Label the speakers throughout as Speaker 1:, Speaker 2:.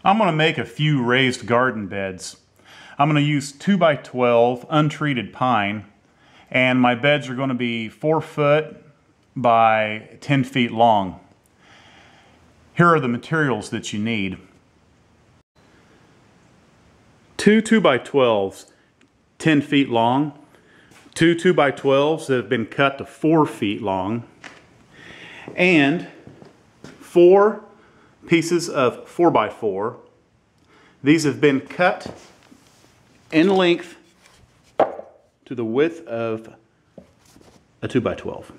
Speaker 1: I'm going to make a few raised garden beds. I'm going to use 2x12 untreated pine, and my beds are going to be 4 foot by 10 feet long. Here are the materials that you need. 2 2x12s, 10 feet long. 2 2x12s that have been cut to 4 feet long. And 4 pieces of 4x4. These have been cut in length to the width of a 2x12.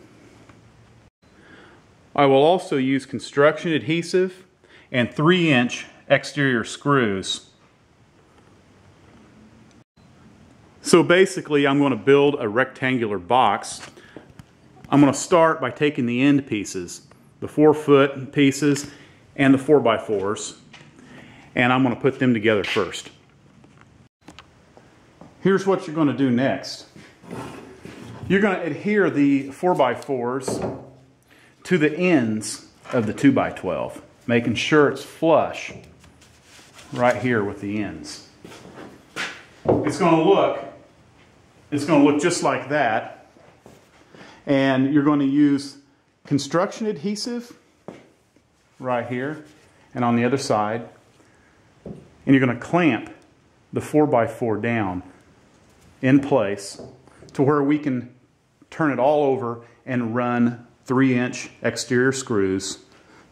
Speaker 1: I will also use construction adhesive and 3-inch exterior screws. So basically I'm going to build a rectangular box. I'm going to start by taking the end pieces, the 4-foot pieces and the 4x4s, and I'm going to put them together first. Here's what you're going to do next. You're going to adhere the 4x4s to the ends of the 2x12, making sure it's flush right here with the ends. It's going to look just like that, and you're going to use construction adhesive right here and on the other side, and you're going to clamp the 4x4 down in place to where we can turn it all over and run 3-inch exterior screws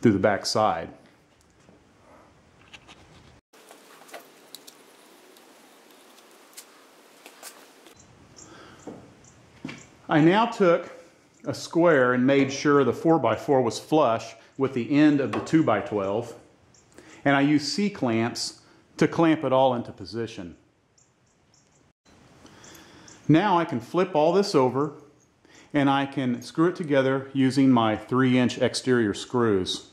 Speaker 1: through the back side. I now took a square and made sure the 4x4 was flush with the end of the 2x12, and I used C-clamps to clamp it all into position. Now I can flip all this over and I can screw it together using my 3-inch exterior screws.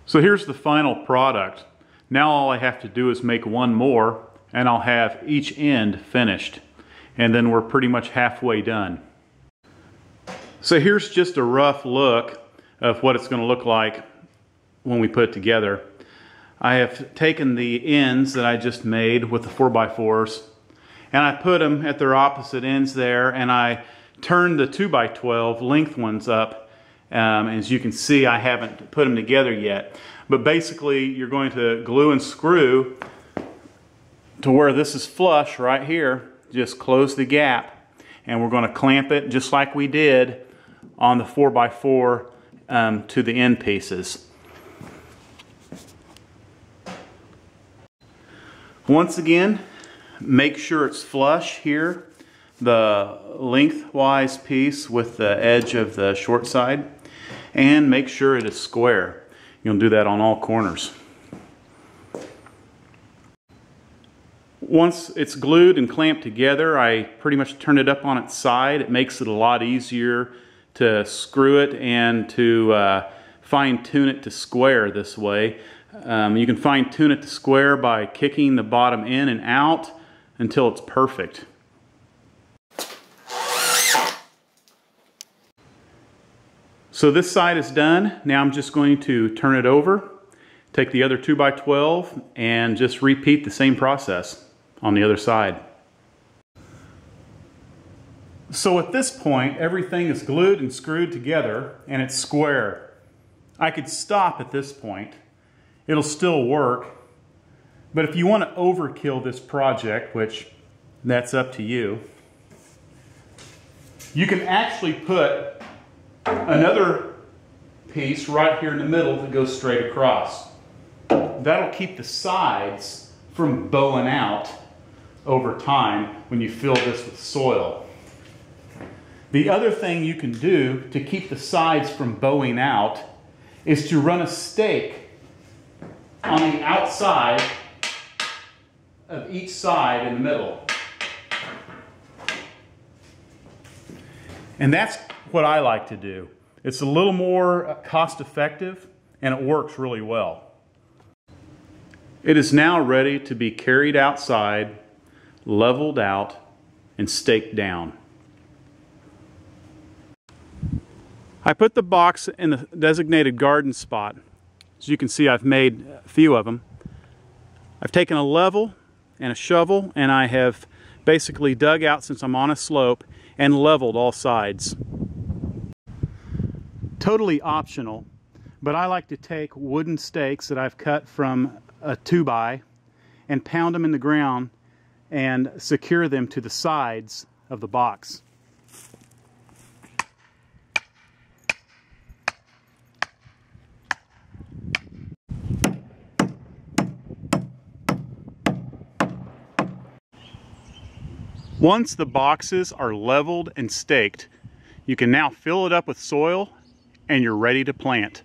Speaker 1: So here's the final product. Now all I have to do is make one more and I'll have each end finished. And then we're pretty much halfway done. So here's just a rough look of what it's going to look like when we put it together. I have taken the ends that I just made with the 4x4s and I put them at their opposite ends there, and I turned the 2x12 length ones up. As you can see, I haven't put them together yet. But basically, you're going to glue and screw to where this is flush right here. Just close the gap. And we're going to clamp it just like we did on the 4x4 to the end pieces. Once again, make sure it's flush here, the lengthwise piece with the edge of the short side, and make sure it is square. You'll do that on all corners. Once it's glued and clamped together, I pretty much turn it up on its side. It makes it a lot easier to screw it and to fine-tune it to square this way. You can fine-tune it to square by kicking the bottom in and out until it's perfect. So this side is done. Now I'm just going to turn it over, take the other 2x12, and just repeat the same process on the other side. So at this point, everything is glued and screwed together and it's square. I could stop at this point. It'll still work. But if you want to overkill this project, which that's up to you, you can actually put another piece right here in the middle that goes straight across. That'll keep the sides from bowing out over time when you fill this with soil. The other thing you can do to keep the sides from bowing out is to run a stake on the outside of each side in the middle. And that's what I like to do. It's a little more cost effective and it works really well. It is now ready to be carried outside, leveled out, and staked down. I put the box in the designated garden spot. As you can see, I've made a few of them. I've taken a level and a shovel and I have basically dug out, since I'm on a slope, and leveled all sides. Totally optional, but I like to take wooden stakes that I've cut from a 2x and pound them in the ground and secure them to the sides of the box. Once the boxes are leveled and staked, you can now fill it up with soil and you're ready to plant.